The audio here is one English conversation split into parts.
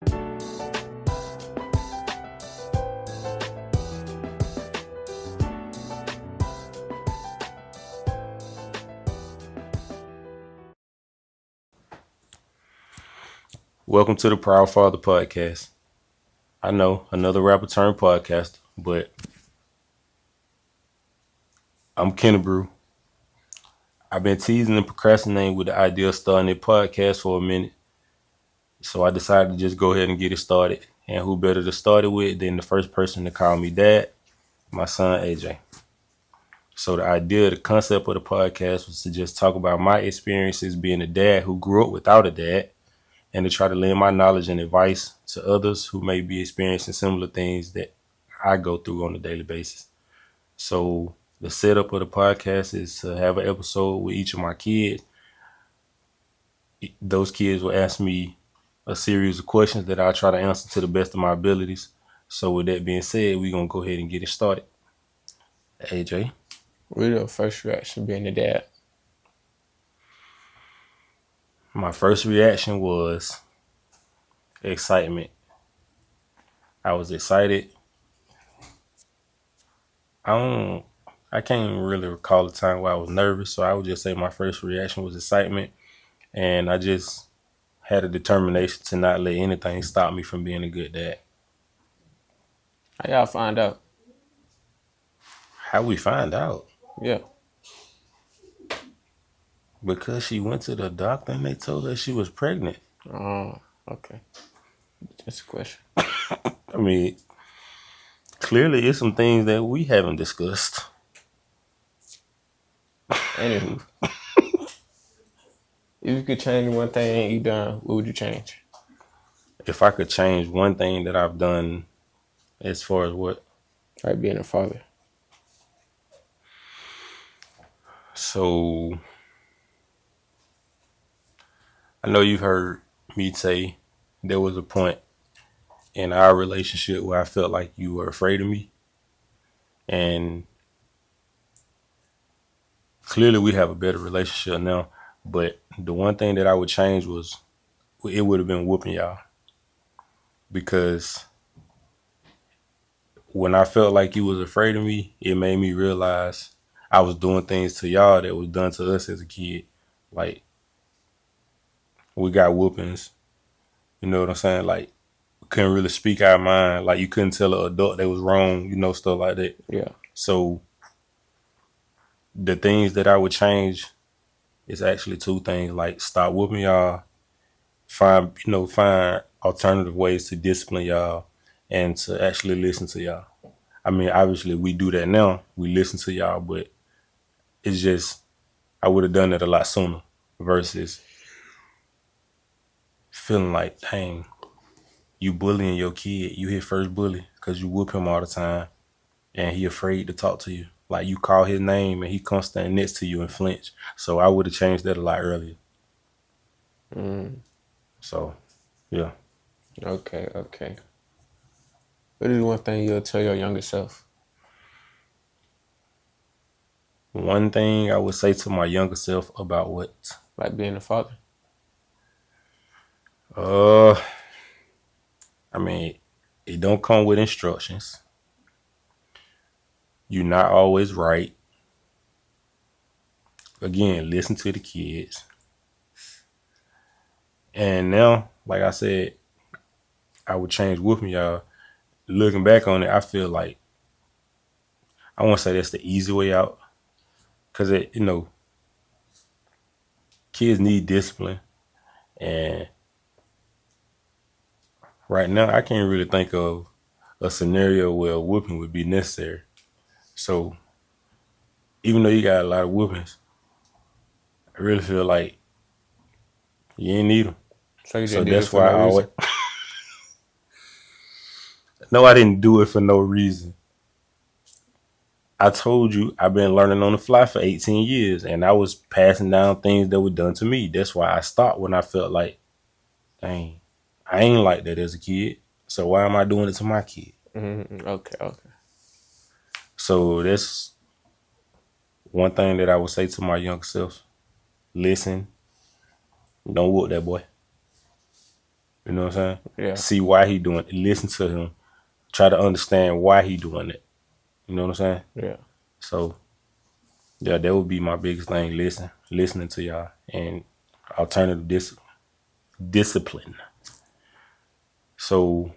Welcome to the Proud Father Podcast. I know, another rapper turned podcaster, but I'm Kennebrew. I've been teasing and procrastinating with the idea of starting a podcast for a minute, so I decided to just go ahead and get it started. And who better to start it with than the first person to call me dad, my son AJ. So the idea, the concept of the podcast was to just talk about my experiences being a dad who grew up without a dad, and to try to lend my knowledge and advice to others who may be experiencing similar things that I go through on a daily basis. So the setup of the podcast is to have an episode with each of my kids. Those kids will ask me a series of questions that I'll try to answer to the best of my abilities. So with that being said, we're going to go ahead and get it started. AJ? What your first reaction being a dad? My first reaction was excitement. I was excited. I can't really recall a time where I was nervous, so I would just say my first reaction was excitement, and I just had a determination to not let anything stop me from being a good dad. How y'all find out? How we find out? Yeah. Because she went to the doctor and they told her she was pregnant. Oh, okay. That's a question. I mean, clearly it's some things that we haven't discussed. Anywho, if you could change one thing you done, what would you change? If I could change one thing that I've done as far as what? Like being a father. So, I know you've heard me say there was a point in our relationship where I felt like you were afraid of me. And clearly we have a better relationship now. But the one thing that I would change was it would have been whooping y'all. Because when I felt like you was afraid of me, it made me realize I was doing things to y'all that was done to us as a kid. Like, we got whoopings. You know what I'm saying? Like, we couldn't really speak our mind. Like, you couldn't tell an adult they was wrong, stuff like that. Yeah. So the things that I would change is actually two things. Like, stop whooping y'all, find alternative ways to discipline y'all, and to actually listen to y'all. I mean, obviously we do that now. We listen to y'all, but it's just, I would have done it a lot sooner versus feeling like, dang, you bullying your kid. You his first bully because you whoop him all the time and he afraid to talk to you. Like, you call his name and he comes standing next to you and flinch. So I would have changed that a lot earlier. So, yeah. Okay. What is one thing you'll tell your younger self? One thing I would say to my younger self about what? Like being a father? I mean, it don't come with instructions. You're not always right. Again, listen to the kids. And now, like I said, I would change with me, y'all. Looking back on it, I feel like I won't say that's the easy way out. Because, kids need discipline. And right now, I can't really think of a scenario where a whooping would be necessary. So even though you got a lot of whoopings, I really feel like you ain't need them. So that's why I always... No, I didn't do it for no reason. I told you I've been learning on the fly for 18 years and I was passing down things that were done to me. That's why I stopped when I felt like, dang, I ain't like that as a kid. So why am I doing it to my kid? Mm-hmm. Okay. So that's one thing that I would say to my younger self. Listen. Don't whoop that boy. You know what I'm saying? Yeah. See why he doing it. Listen to him. Try to understand why he doing it. You know what I'm saying? Yeah. So yeah, that would be my biggest thing. Listening to y'all and alternative discipline. So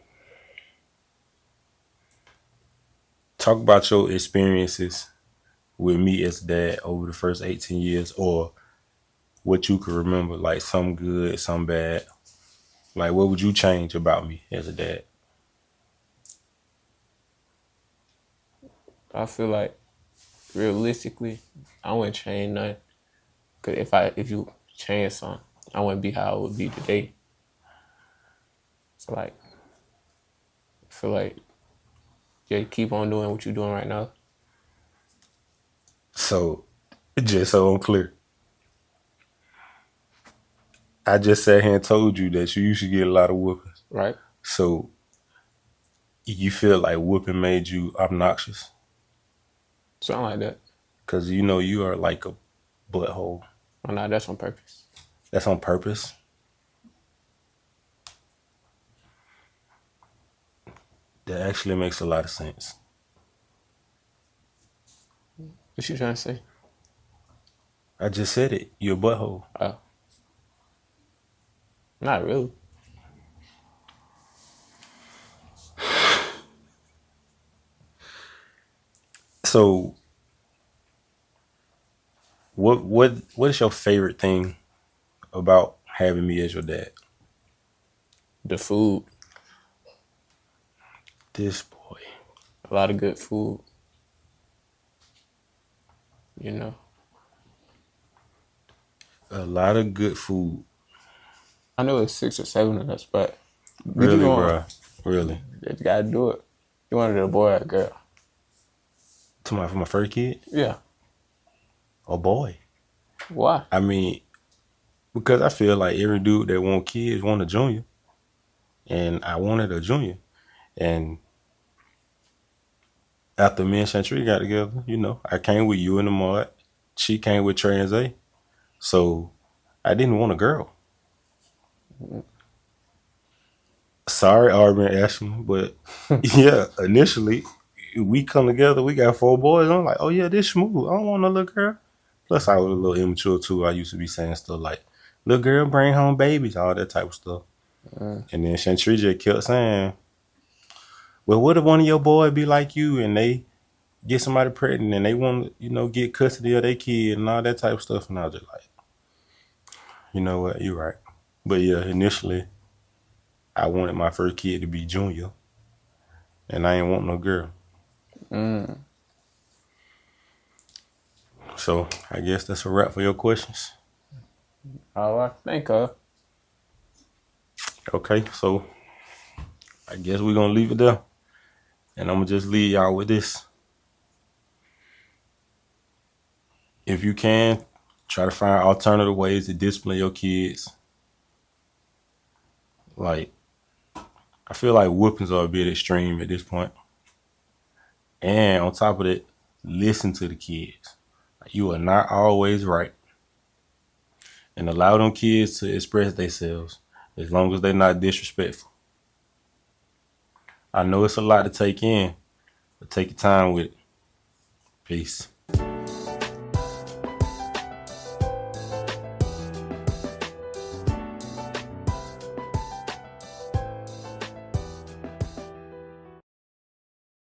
talk about your experiences with me as dad over the first 18 years, or what you could remember, like some good, some bad. Like, what would you change about me as a dad? I feel like realistically, I wouldn't change nothing. Cause if you change something, I wouldn't be how I would be today. So like, I feel like yeah, keep on doing what you're doing right now. So, just so I'm clear, I just sat here and told you that you used to get a lot of whoopings. Right? So, you feel like whooping made you obnoxious? Something like that. Because you know you are like a butthole. Oh no, that's on purpose. That's on purpose. That actually makes a lot of sense. What you trying to say? I just said it. You're a butthole. Oh, not really. So, what is your favorite thing about having me as your dad? The food, This boy. a lot of good food. You know, A lot of good food. I know it's 6 or 7 of us, but we just Really, going. bro. Really. You gotta do it. You wanted a boy or a girl? For my first kid? Yeah. A boy. Why? I mean, because I feel like every dude that want kids want a junior. And I wanted a junior. And after me and Chantree got together, you know, I came with you in the mud. She came with Trey and Zay. So I didn't want a girl. Sorry, Aubrey and Ashley, but yeah, initially we come together, we got 4 boys. I'm like, oh yeah, this smooth. I don't want no little girl. Plus, I was a little immature too. I used to be saying stuff like, little girl, bring home babies, all that type of stuff. And then Chantree just kept saying, well, what if one of your boys be like you and they get somebody pregnant and they want to, you know, get custody of their kid and all that type of stuff? And I was just like, you know what, you're right. But yeah, initially, I wanted my first kid to be junior, and I ain't want no girl. So I guess that's a wrap for your questions. All I think of. Okay, so I guess we're gonna leave it there. And I'm gonna just leave y'all with this. If you can, try to find alternative ways to discipline your kids. Like, I feel like whoopings are a bit extreme at this point. And on top of it, listen to the kids. You are not always right. And allow them kids to express themselves as long as they're not disrespectful. I know it's a lot to take in, but take your time with it. Peace.